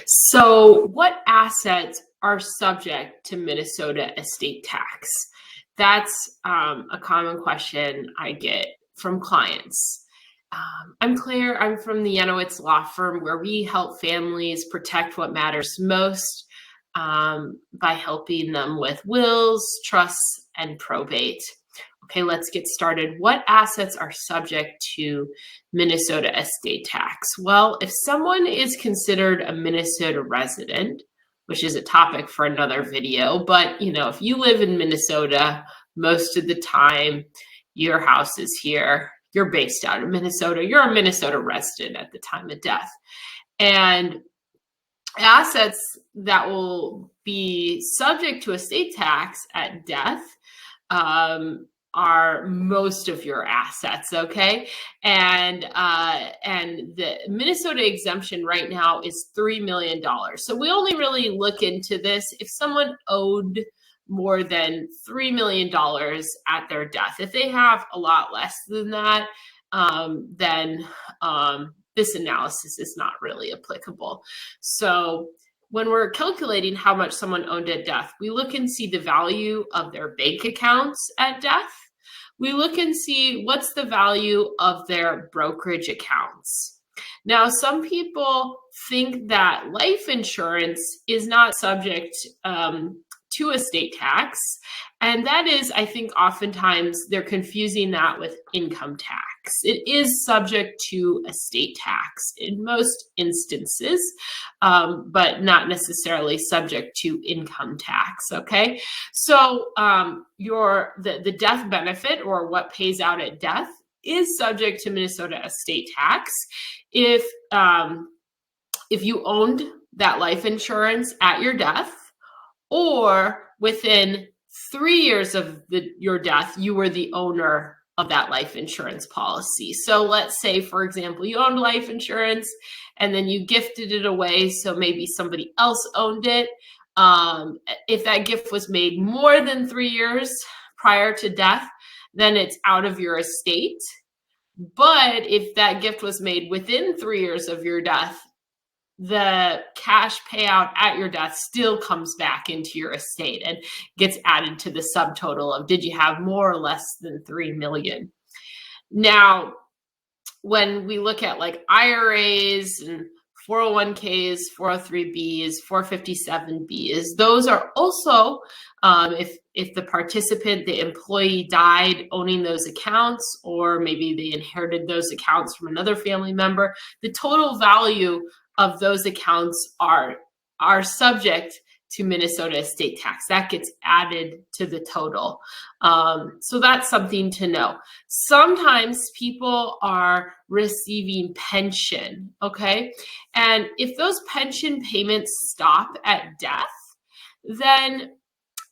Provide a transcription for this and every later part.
So, what assets are subject to Minnesota estate tax? That's a common question I get from clients. I'm Claire. I'm from the Yanowitz law firm where we help families protect what matters most by helping them with wills, trusts, and probate. Okay, let's get started. What assets are subject to Minnesota estate tax? Well, if someone is considered a Minnesota resident, which is a topic for another video, but if you live in Minnesota, most of the time your house is here, you're based out of Minnesota, you're a Minnesota resident at the time of death. And assets that will be subject to estate tax at death are most of your assets, okay? And the Minnesota exemption right now is $3 million. So we only really look into this if someone owed more than $3 million at their death. If they have a lot less than that, then this analysis is not really applicable. So when we're calculating how much someone owned at death, we look and see the value of their bank accounts at death. We look and see what's the value of their brokerage accounts. Now, some people think that life insurance is not subject to estate tax. And that is, I think, oftentimes they're confusing that with income tax. It is subject to estate tax in most instances, but not necessarily subject to income tax, okay? So the death benefit, or what pays out at death, is subject to Minnesota estate tax if you owned that life insurance at your death, or within 3 years of your death, you were the owner of that life insurance policy. So let's say, for example, you owned life insurance and then you gifted it away, so maybe somebody else owned it. If that gift was made more than 3 years prior to death, then it's out of your estate. But if that gift was made within 3 years of your death, the cash payout at your death still comes back into your estate and gets added to the subtotal of did you have more or less than 3 million. Now, when we look at like IRAs and 401ks, 403bs, 457bs, those are also, if the participant, the employee, died owning those accounts, or maybe they inherited those accounts from another family member, the total value of those accounts are subject to Minnesota estate tax. That gets added to the total. So that's something to know. Sometimes people are receiving pension, okay? And if those pension payments stop at death, then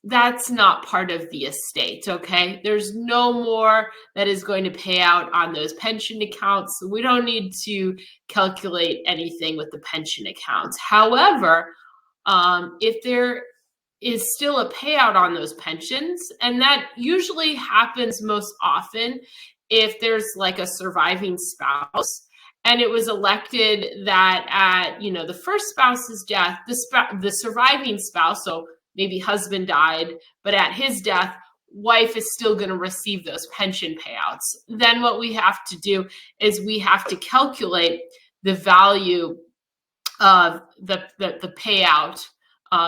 that's not part of the estate, okay? There's no more that is going to pay out on those pension accounts. So we don't need to calculate anything with the pension accounts. However, if there is still a payout on those pensions, and that usually happens most often if there's like a surviving spouse, and it was elected that at the first spouse's death, the surviving spouse, so maybe husband died, but at his death, wife is still going to receive those pension payouts. Then what we have to do is we have to calculate the value of the payout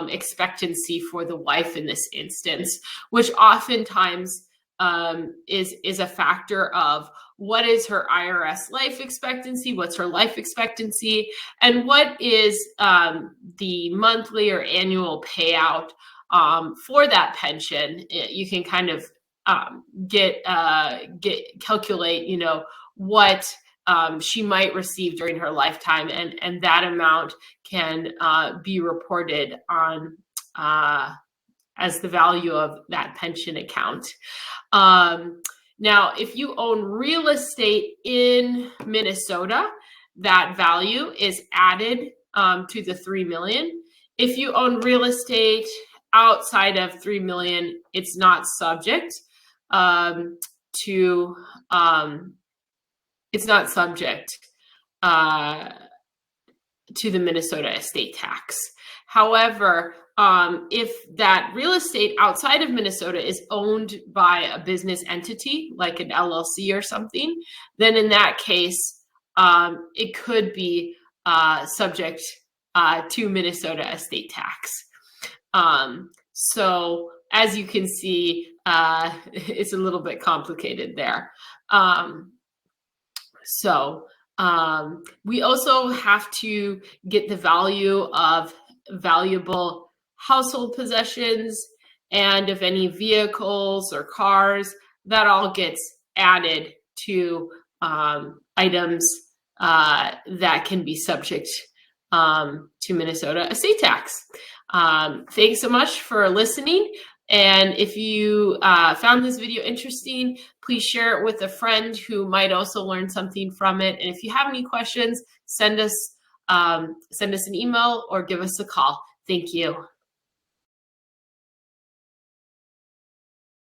expectancy for the wife in this instance, which oftentimes is a factor of what is her IRS life expectancy, what's her life expectancy, and what is the monthly or annual payout for that pension. You can kind of calculate, what she might receive during her lifetime, and that amount can be reported on as the value of that pension account. Now, if you own real estate in Minnesota, that value is added to the 3 million. If you own real estate outside of 3 million, it's not subject to to the Minnesota estate tax. However, if that real estate outside of Minnesota is owned by a business entity, like an LLC or something, then in that case, it could be subject to Minnesota estate tax. So as you can see, it's a little bit complicated there. We also have to get the value of valuable household possessions and of any vehicles or cars. That all gets added to items that can be subject to Minnesota estate tax. Thanks so much for listening. And if you found this video interesting, please share it with a friend who might also learn something from it. And if you have any questions, send us an email or give us a call. Thank you.